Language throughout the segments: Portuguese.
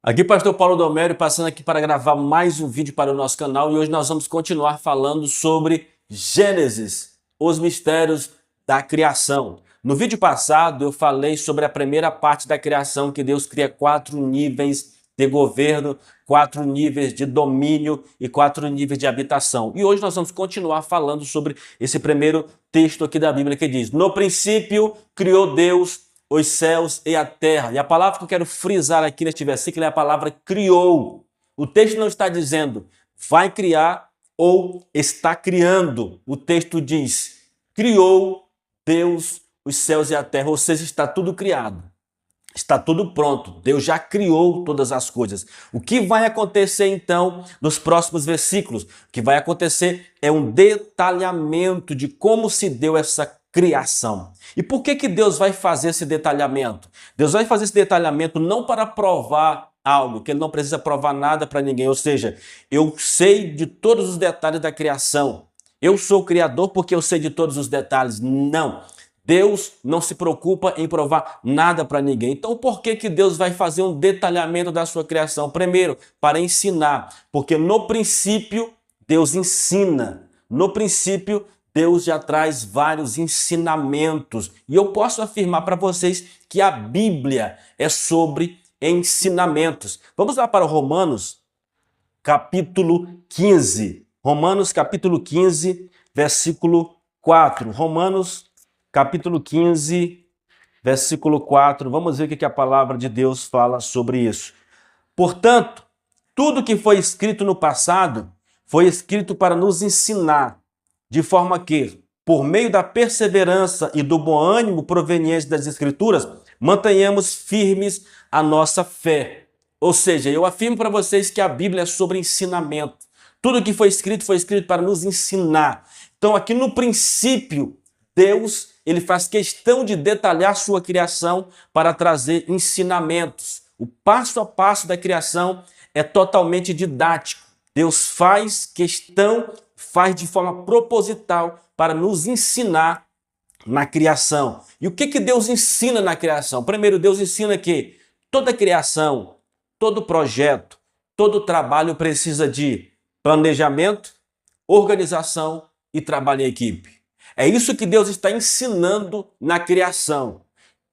Aqui, Pastor Paulo Domério, passando aqui para gravar mais um vídeo para o nosso canal e hoje nós vamos continuar falando sobre Gênesis, os mistérios da criação. No vídeo passado eu falei sobre a primeira parte da criação, que Deus cria 4 níveis de governo, 4 níveis de domínio e 4 níveis de habitação. E hoje nós vamos continuar falando sobre esse primeiro texto aqui da Bíblia que diz: no princípio criou Deus os céus e a terra. E a palavra que eu quero frisar aqui neste versículo é a palavra criou. O texto não está dizendo vai criar ou está criando. O texto diz: criou Deus os céus e a terra, ou seja, está tudo criado. Está tudo pronto. Deus já criou todas as coisas. O que vai acontecer então nos próximos versículos? O que vai acontecer é um detalhamento de como se deu essa criação. E por que Deus vai fazer esse detalhamento? Deus vai fazer esse detalhamento não para provar algo, que ele não precisa provar nada para ninguém. Ou seja, eu sei de todos os detalhes da criação. Eu sou o criador porque eu sei de todos os detalhes. Não. Deus não se preocupa em provar nada para ninguém. Então, por que Deus vai fazer um detalhamento da sua criação? Primeiro, para ensinar, porque no princípio Deus ensina. No princípio, Deus já traz vários ensinamentos. E eu posso afirmar para vocês que a Bíblia é sobre ensinamentos. Vamos lá para Romanos, capítulo 15. Romanos, capítulo 15, versículo 4. Romanos, capítulo 15, versículo 4. Vamos ver o que a palavra de Deus fala sobre isso. Portanto, tudo que foi escrito no passado foi escrito para nos ensinar, de forma que, por meio da perseverança e do bom ânimo proveniente das Escrituras, mantenhamos firmes a nossa fé. Ou seja, eu afirmo para vocês que a Bíblia é sobre ensinamento. Tudo que foi escrito para nos ensinar. Então, aqui no princípio, Deus, ele faz questão de detalhar sua criação para trazer ensinamentos. O passo a passo da criação é totalmente didático. Deus faz questão, faz de forma proposital para nos ensinar na criação. E o que Deus ensina na criação? Primeiro, Deus ensina que toda criação, todo projeto, todo trabalho precisa de planejamento, organização e trabalho em equipe. É isso que Deus está ensinando na criação.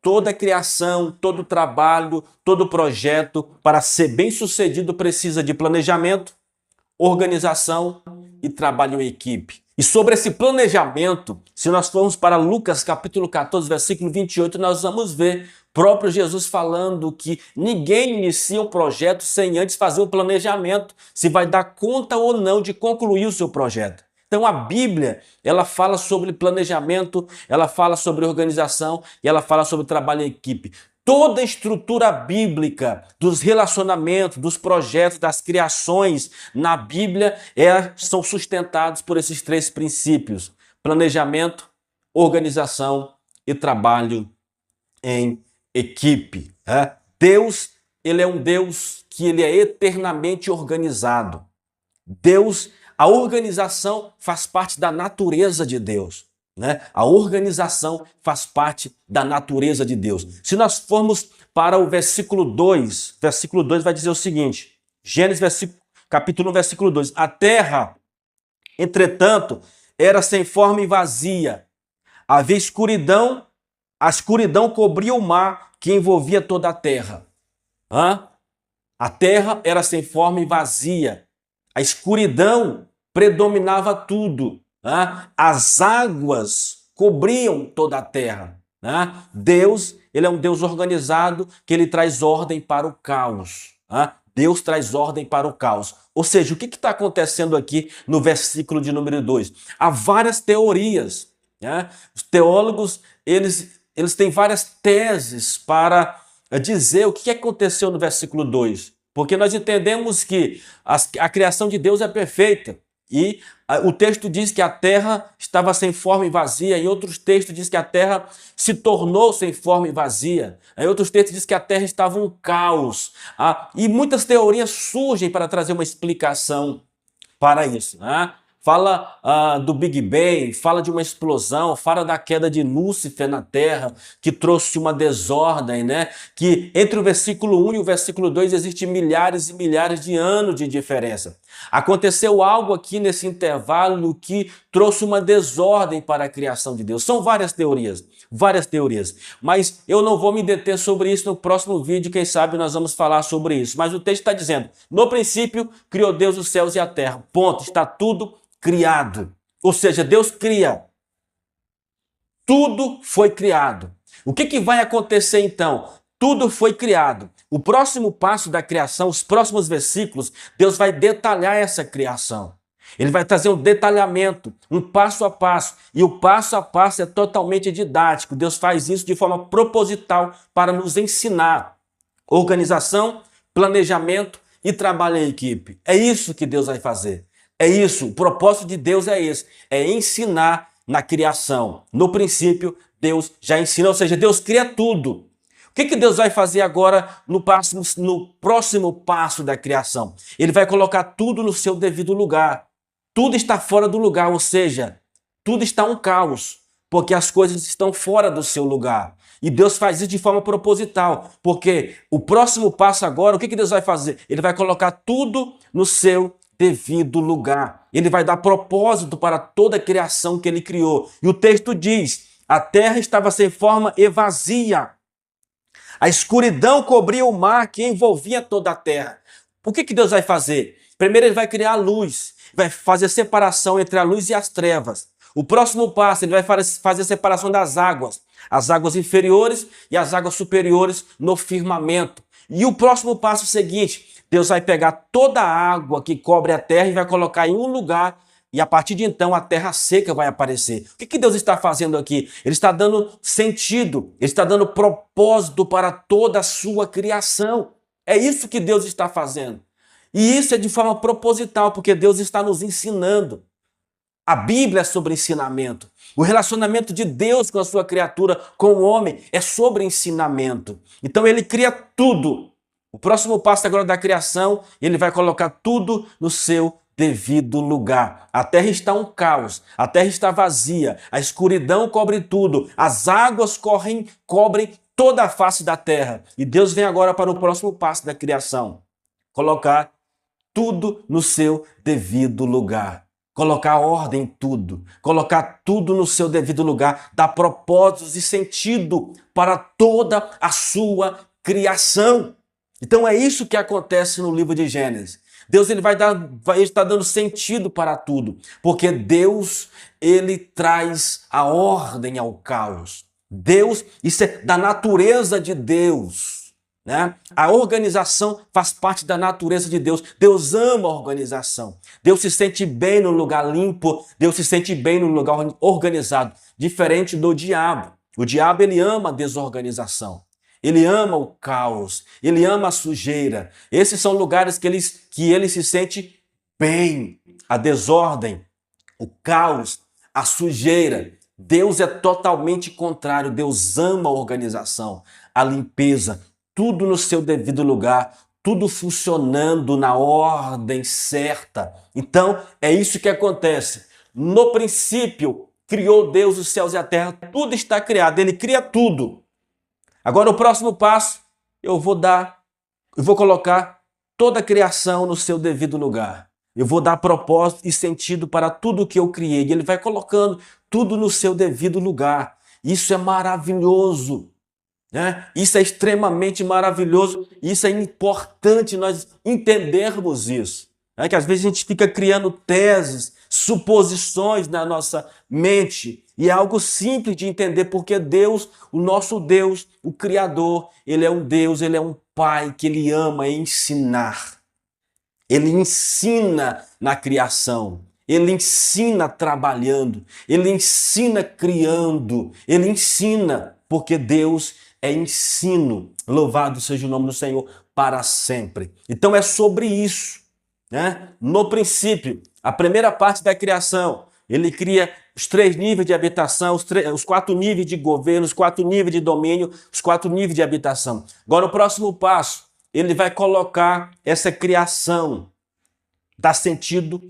Toda criação, todo trabalho, todo projeto, para ser bem sucedido, precisa de planejamento, organização e trabalho em equipe. E sobre esse planejamento, se nós formos para Lucas capítulo 14, versículo 28, nós vamos ver próprio Jesus falando que ninguém inicia um projeto sem antes fazer o planejamento, se vai dar conta ou não de concluir o seu projeto. Então a Bíblia, ela fala sobre planejamento, ela fala sobre organização e ela fala sobre trabalho em equipe. Toda a estrutura bíblica dos relacionamentos, dos projetos, das criações na Bíblia são sustentados por esses 3 princípios: planejamento, organização e trabalho em equipe. Deus, ele é um Deus que ele é eternamente organizado. Deus, a organização faz parte da natureza de Deus. A organização faz parte da natureza de Deus. Se nós formos para o versículo 2 vai dizer o seguinte, Gênesis capítulo 1, versículo 2. A terra, entretanto, era sem forma e vazia. Havia escuridão, a escuridão cobria o mar que envolvia toda a terra. A terra era sem forma e vazia. A escuridão predominava tudo. As águas cobriam toda a terra. Deus, ele é um Deus organizado, que ele traz ordem para o caos. Deus traz ordem para o caos. Ou seja, o que está acontecendo aqui no versículo de número 2? Há várias teorias. Os teólogos, eles têm várias teses para dizer o que aconteceu no versículo 2. Porque nós entendemos que a criação de Deus é perfeita. E o texto diz que a terra estava sem forma e vazia. Em outros textos diz que a terra se tornou sem forma e vazia. Em outros textos diz que a terra estava um caos. E muitas teorias surgem para trazer uma explicação para isso. fala do Big Bang, fala de uma explosão, fala da queda de Lúcifer na Terra, que trouxe uma desordem, né? Que entre o versículo 1 e o versículo 2 existem milhares e milhares de anos de diferença. Aconteceu algo aqui nesse intervalo que trouxe uma desordem para a criação de Deus. São várias teorias, mas eu não vou me deter sobre isso no próximo vídeo, quem sabe nós vamos falar sobre isso. Mas o texto está dizendo, no princípio criou Deus os céus e a terra, ponto, está tudo criado. Ou seja, Deus cria. Tudo foi criado. O que vai acontecer então? Tudo foi criado. O próximo passo da criação, os próximos versículos, Deus vai detalhar essa criação. Ele vai trazer um detalhamento, um passo a passo. E o passo a passo é totalmente didático. Deus faz isso de forma proposital para nos ensinar. Organização, planejamento e trabalho em equipe. É isso que Deus vai fazer. É isso. O propósito de Deus é esse. É ensinar na criação. No princípio, Deus já ensina. Ou seja, Deus cria tudo. O que Deus vai fazer agora no próximo passo da criação? Ele vai colocar tudo no seu devido lugar. Tudo está fora do lugar, ou seja, tudo está um caos, porque as coisas estão fora do seu lugar. E Deus faz isso de forma proposital, porque o próximo passo agora, o que Deus vai fazer? Ele vai colocar tudo no seu devido lugar. Ele vai dar propósito para toda a criação que ele criou. E o texto diz, a terra estava sem forma e vazia. A escuridão cobria o mar que envolvia toda a terra. O que Deus vai fazer? Primeiro ele vai criar a luz, vai fazer separação entre a luz e as trevas. O próximo passo, ele vai fazer separação das águas, as águas inferiores e as águas superiores no firmamento. E o próximo passo seguinte, Deus vai pegar toda a água que cobre a terra e vai colocar em um lugar, e a partir de então a terra seca vai aparecer. O que Deus está fazendo aqui? Ele está dando sentido, ele está dando propósito para toda a sua criação. É isso que Deus está fazendo. E isso é de forma proposital, porque Deus está nos ensinando. A Bíblia é sobre ensinamento. O relacionamento de Deus com a sua criatura, com o homem, é sobre ensinamento. Então ele cria tudo. O próximo passo agora da criação, ele vai colocar tudo no seu devido lugar. A terra está um caos, a terra está vazia, a escuridão cobre tudo, as águas cobrem toda a face da terra. E Deus vem agora para o próximo passo da criação, colocar tudo no seu devido lugar. Colocar ordem em tudo, colocar tudo no seu devido lugar, dar propósitos e sentido para toda a sua criação. Então é isso que acontece no livro de Gênesis. Deus ele está dando sentido para tudo, porque Deus ele traz a ordem ao caos. Deus, isso é da natureza de Deus, né? A organização faz parte da natureza de Deus. Deus ama a organização. Deus se sente bem no lugar limpo, Deus se sente bem no lugar organizado, diferente do diabo. O diabo ele ama a desorganização. Ele ama o caos, ele ama a sujeira. Esses são lugares que ele se sente bem. A desordem, o caos, a sujeira. Deus é totalmente contrário. Deus ama a organização, a limpeza, tudo no seu devido lugar, tudo funcionando na ordem certa. Então, é isso que acontece. No princípio, criou Deus os céus e a terra. Tudo está criado, ele cria tudo. Agora o próximo passo, eu vou colocar toda a criação no seu devido lugar. Eu vou dar propósito e sentido para tudo que eu criei. E ele vai colocando tudo no seu devido lugar. Isso é maravilhoso, né? Isso é extremamente maravilhoso. Isso é importante nós entendermos isso. É que às vezes a gente fica criando teses, suposições na nossa mente. E é algo simples de entender, porque Deus, o nosso Deus, o Criador, ele é um Deus, ele é um Pai que ele ama ensinar. Ele ensina na criação, ele ensina trabalhando, ele ensina criando, ele ensina, porque Deus é ensino. Louvado seja o nome do Senhor para sempre. Então é sobre isso, né? No princípio, a primeira parte da criação, ele cria os 3 níveis de habitação, os 4 níveis de governo, os 4 níveis de domínio, os 4 níveis de habitação. Agora, o próximo passo, ele vai colocar essa criação, dar sentido,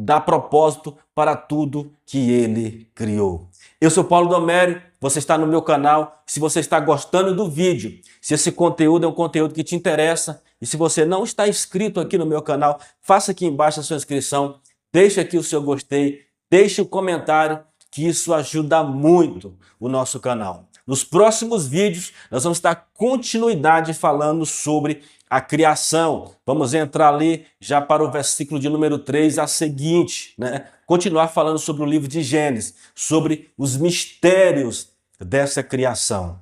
dá propósito para tudo que ele criou. Eu sou Paulo Domério, você está no meu canal. Se você está gostando do vídeo, se esse conteúdo é um conteúdo que te interessa, e se você não está inscrito aqui no meu canal, faça aqui embaixo a sua inscrição, deixe aqui o seu gostei, deixe um comentário, que isso ajuda muito o nosso canal. Nos próximos vídeos, nós vamos dar continuidade falando sobre a criação. Vamos entrar ali já para o versículo de número 3 a seguinte, né? Continuar falando sobre o livro de Gênesis, sobre os mistérios dessa criação.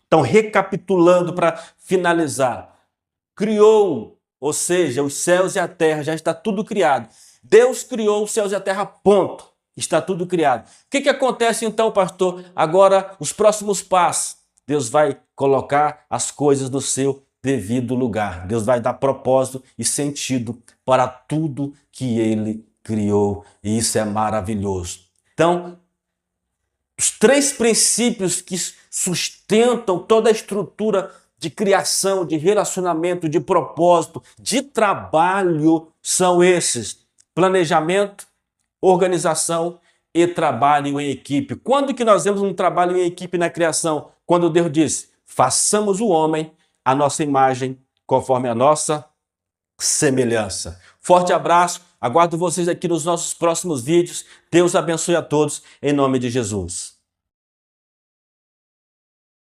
Então, recapitulando para finalizar, criou, ou seja, os céus e a terra, já está tudo criado. Deus criou os céus e a terra, ponto. Está tudo criado. O que acontece então, pastor? Agora, os próximos passos. Deus vai colocar as coisas no seu devido lugar. Deus vai dar propósito e sentido para tudo que ele criou. E isso é maravilhoso. Então, os 3 princípios que sustentam toda a estrutura de criação, de relacionamento, de propósito, de trabalho são esses: planejamento, organização e trabalho em equipe. Quando que nós vemos um trabalho em equipe na criação? Quando Deus disse: façamos o homem à nossa imagem, conforme a nossa semelhança. Forte abraço, aguardo vocês aqui nos nossos próximos vídeos. Deus abençoe a todos, em nome de Jesus.